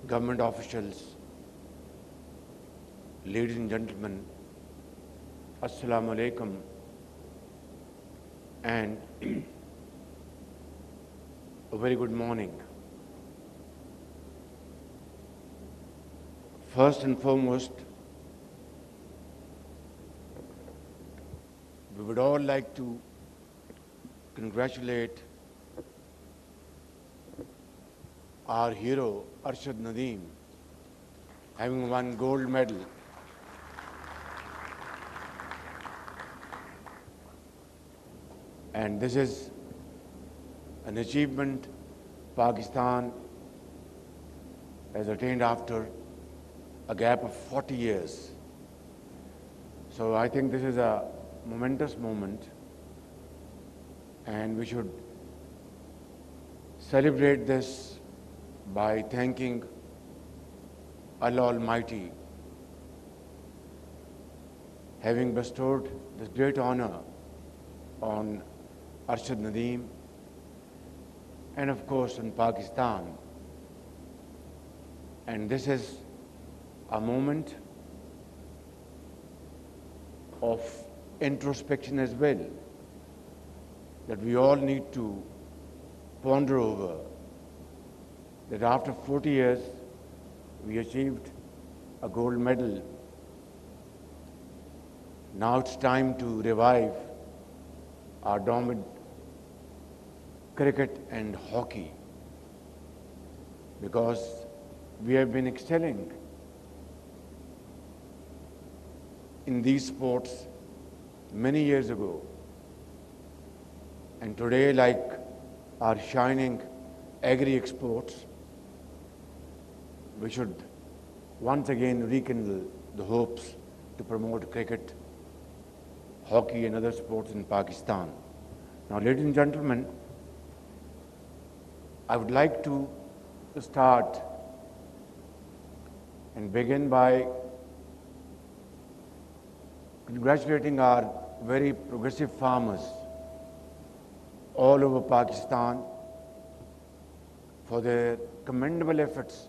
government officials, ladies and gentlemen, Assalamu alaikum and a very good morning. First and foremost, we would all like to congratulate our hero Arshad Nadeem, having won gold medal. And this is an achievement Pakistan has attained after a gap of 40 years. So I think this is a momentous moment, and we should celebrate this by thanking Allah Almighty, having bestowed this great honor on Arshad Nadeem and of course in Pakistan. And this is a moment of introspection as well, that we all need to ponder over, that after 40 years we achieved a gold medal. Now it's time to revive our dormant cricket and hockey, because we have been excelling in these sports many years ago. And today, like our shining agri-exports, we should once again rekindle the hopes to promote cricket, hockey and other sports in Pakistan. Now, ladies and gentlemen, I would like to start and begin by congratulating our very progressive farmers all over Pakistan for their commendable efforts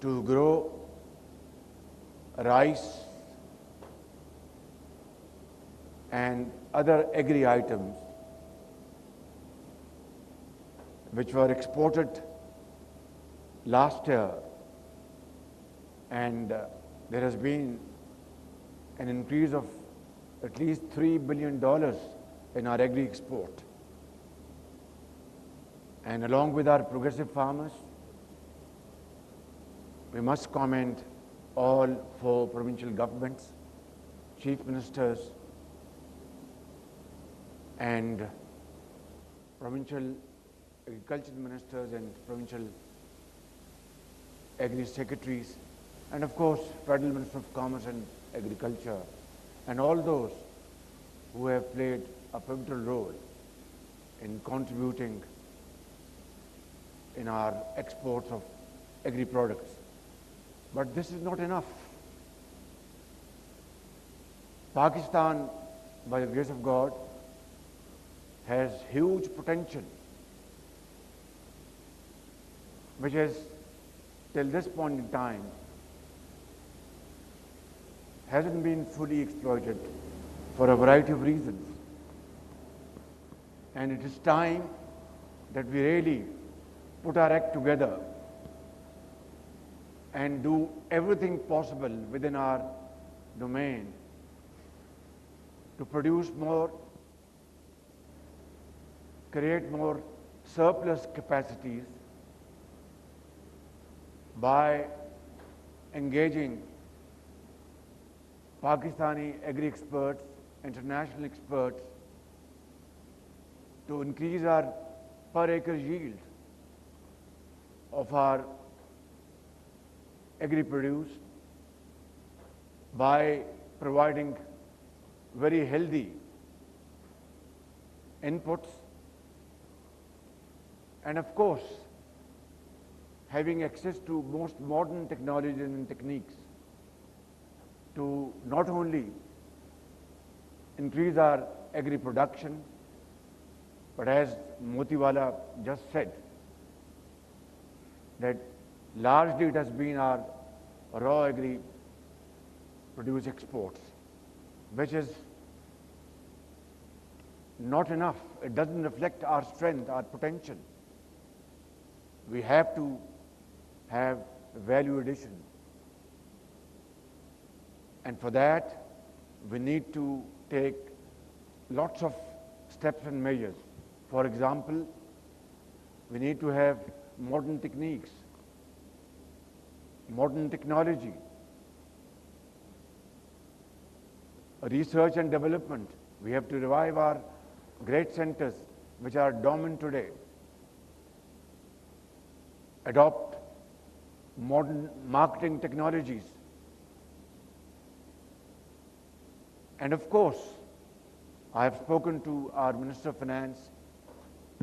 to grow rice and other agri items which were exported last year, and there has been an increase of at least $3 billion in our agri export. And along with our progressive farmers, we must commend all 4 provincial governments, chief ministers and provincial agriculture ministers and provincial agri secretaries, and of course Federal Minister of Commerce and Agriculture, and all those who have played a pivotal role in contributing in our exports of agri products. But this is not enough. Pakistan, by the grace of God, has huge potential, which has, till this point in time, hasn't been fully exploited for a variety of reasons. And it is time that we really put our act together and do everything possible within our domain to produce more, create more surplus capacities by engaging Pakistani agri-experts, international experts, to increase our per acre yield of our agri-produce by providing very healthy inputs, and of course having access to most modern technologies and techniques to not only increase our agri production, but as Motiwala just said, that largely it has been our raw agri produce exports, which is not enough. It doesn't reflect our strength, our potential. We have to have value addition. And for that, we need to take lots of steps and measures. For example, we need to have modern techniques, modern technology, research and development. We have to revive our great centers which are dormant today, adopt modern marketing technologies, and of course, I have spoken to our Minister of Finance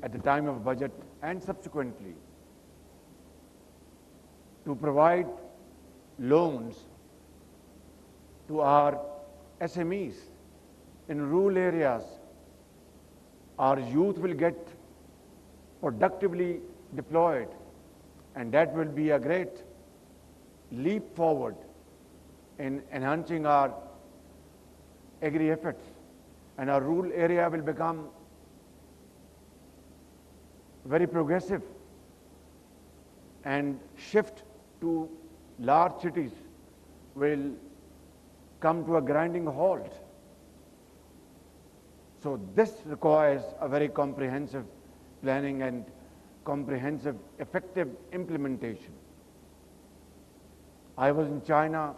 at the time of budget and subsequently to provide loans to our SMEs in rural areas. Our youth will get productively deployed, and that will be a great leap forward in enhancing our agri efforts, and our rural area will become very progressive and shift to large cities will come to a grinding halt. So this requires a very comprehensive planning and comprehensive, effective implementation. I was in China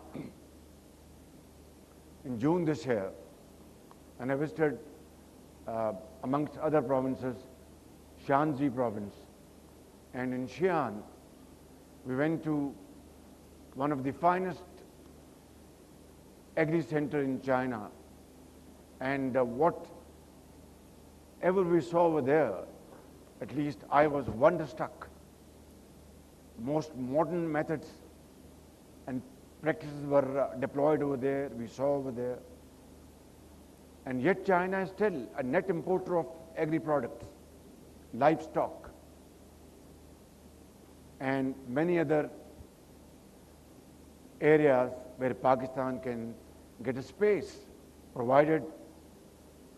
in June this year, and I visited, amongst other provinces, Shanxi province. And in Xi'an, we went to one of the finest agri-center in China. And whatever we saw over there, at least I was wonderstruck. Most modern methods and practices were deployed over there, we saw over there. And yet China is still a net importer of agri-products, livestock, and many other areas where Pakistan can get a space, provided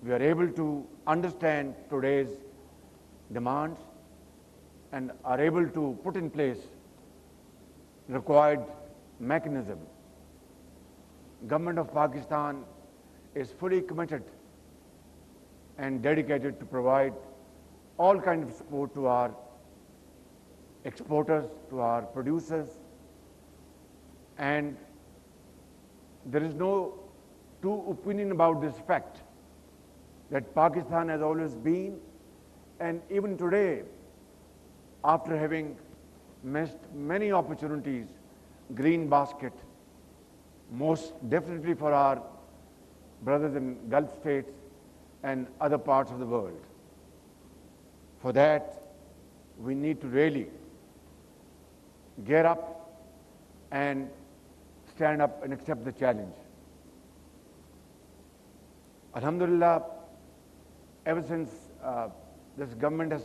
we are able to understand today's demands and are able to put in place required mechanism. Government of Pakistan is fully committed and dedicated to provide all kinds of support to our exporters, to our producers, and there is no two opinion about this fact that Pakistan has always been, and even today, after having missed many opportunities, green basket, most definitely for our brothers in Gulf states and other parts of the world. For that, we need to really gear up and stand up and accept the challenge. Alhamdulillah, ever since this government has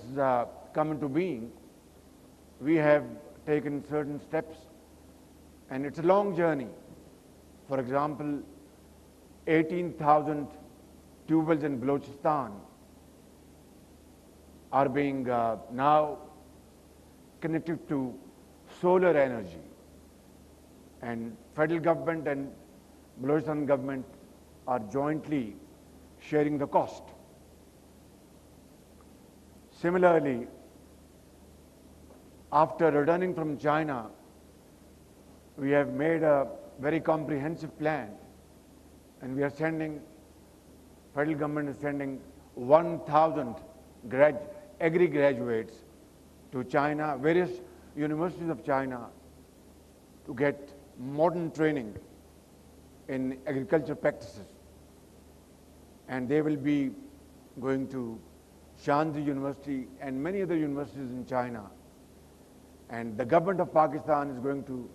come into being, we have taken certain steps, and it's a long journey. For example, 18,000 tubewells in Balochistan are being now connected to solar energy, and federal government and Balochistan government are jointly sharing the cost. Similarly, after returning from China, we have made a very comprehensive plan, and we are sending, federal government is sending 1,000 agri graduates to China, various universities of China, to get modern training in agriculture practices. And they will be going to Shanxi University and many other universities in China. And the government of Pakistan is going to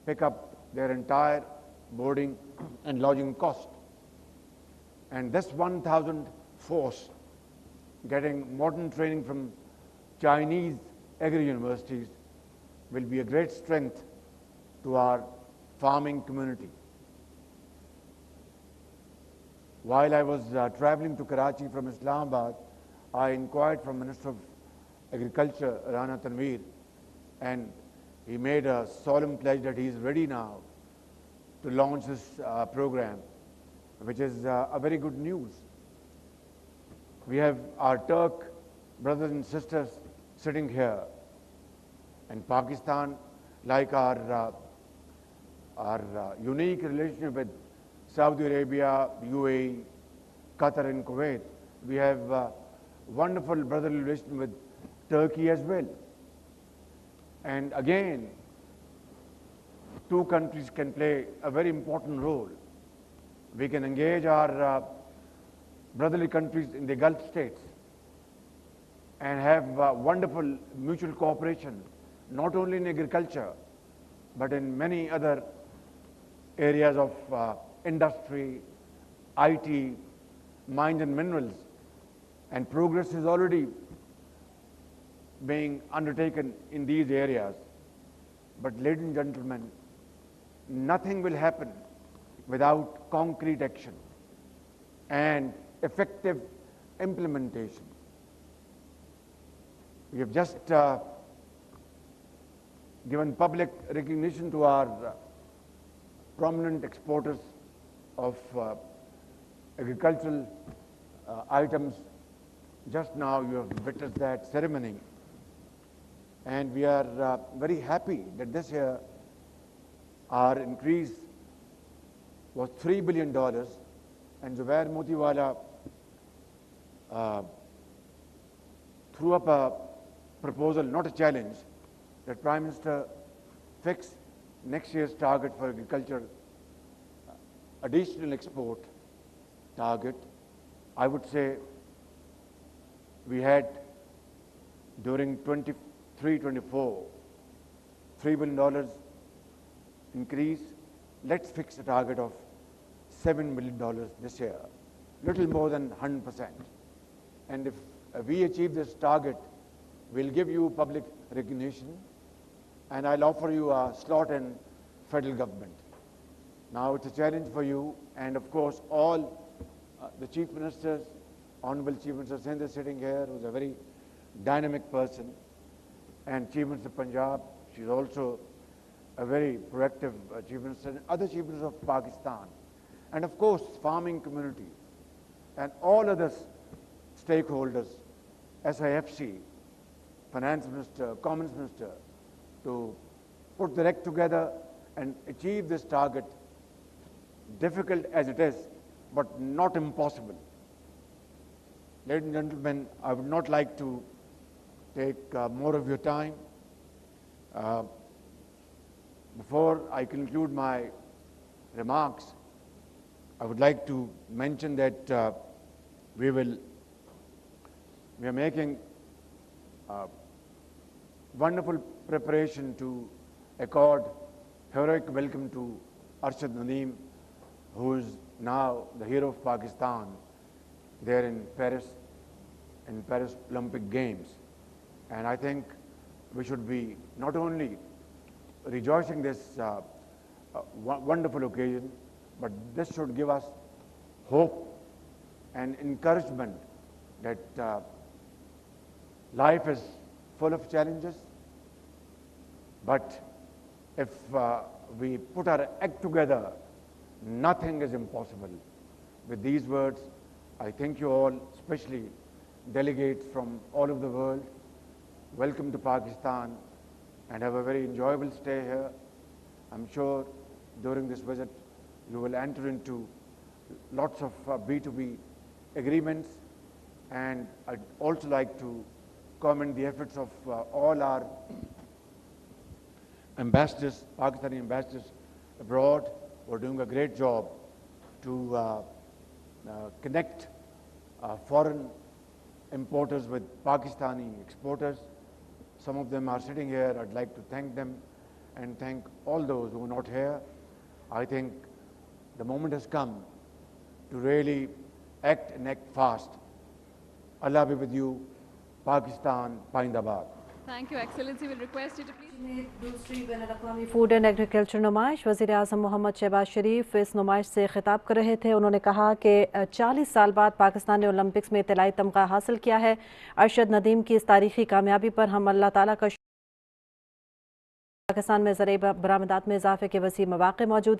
pick up their entire boarding and lodging cost. And this 1,000 force getting modern training from Chinese agri universities will be a great strength to our farming community. While I was traveling to Karachi from Islamabad, I inquired from Minister of Agriculture, Rana Tanveer, and he made a solemn pledge that he is ready now to launch this program, which is a very good news. We have our Turk brothers and sisters sitting here, and Pakistan, like our unique relationship with Saudi Arabia, UAE, Qatar and Kuwait, we have wonderful brotherly relation with Turkey as well. And again, two countries can play a very important role. We can engage our brotherly countries in the Gulf states and have wonderful mutual cooperation, not only in agriculture, but in many other areas of industry, IT, mines and minerals. And progress is already being undertaken in these areas. But ladies and gentlemen, nothing will happen without concrete action and effective implementation. We have just given public recognition to our prominent exporters of agricultural items. Just now you have witnessed that ceremony. And we are very happy that this year our increase was $3 billion, and Zubair Motiwala threw up a proposal, not a challenge, that Prime Minister fix next year's target for agriculture, additional export target. I would say we had during 23-24, $3 billion increase. Let's fix a target of $7 billion this year, little more than 100%. And if we achieve this target, we'll give you public recognition, and I'll offer you a slot in federal government. Now it's a challenge for you, and of course all the chief ministers, Honorable Chief Minister Sindh is sitting here, who's a very dynamic person, and Chief Minister of Punjab, she's also a very proactive Chief Minister, and other Chief Ministers of Pakistan, and of course farming community, and all other stakeholders, SIFC, Finance Minister, Commerce Minister, to put their act together and achieve this target, difficult as it is, but not impossible. Ladies and gentlemen, I would not like to take more of your time. Before I conclude my remarks, I would like to mention that we are making wonderful preparation to accord heroic welcome to Arshad Nadeem, who is now the hero of Pakistan there in Paris Olympic Games. And I think we should be not only rejoicing this wonderful occasion, but this should give us hope and encouragement that life is full of challenges, but if we put our act together, nothing is impossible. With these words, I thank you all, especially delegates from all over the world. Welcome to Pakistan, and have a very enjoyable stay here. I'm sure during this visit you will enter into lots of B2B agreements, and I'd also like to commend the efforts of all our ambassadors, Pakistani ambassadors abroad, who are doing a great job to connect foreign importers with Pakistani exporters. Some of them are sitting here. I'd like to thank them and thank all those who are not here. I think the moment has come to really act and act fast. Allah be with you. Pakistan, Paindabad. Thank you, Excellency. We'll request you to please. दूसरी बैनुल-अक़वामी food and agriculture नुमाइश वज़ीर आज़म मोहम्मद शहबाज शरीफ इस नुमाइश से खिताब कर रहे थे। उन्होंने कहा कि 40 साल बाद पाकिस्तान ने ओलंपिक्स में इत्तलाई तमगा हासिल किया है। अरशद नदीम की इस तारीखी कामयाबी पर हम अल्लाह ताला का पाकिस्तान में ज़रिए बरामदात में इजाफे के वसी मौक़े मौजूद हैं।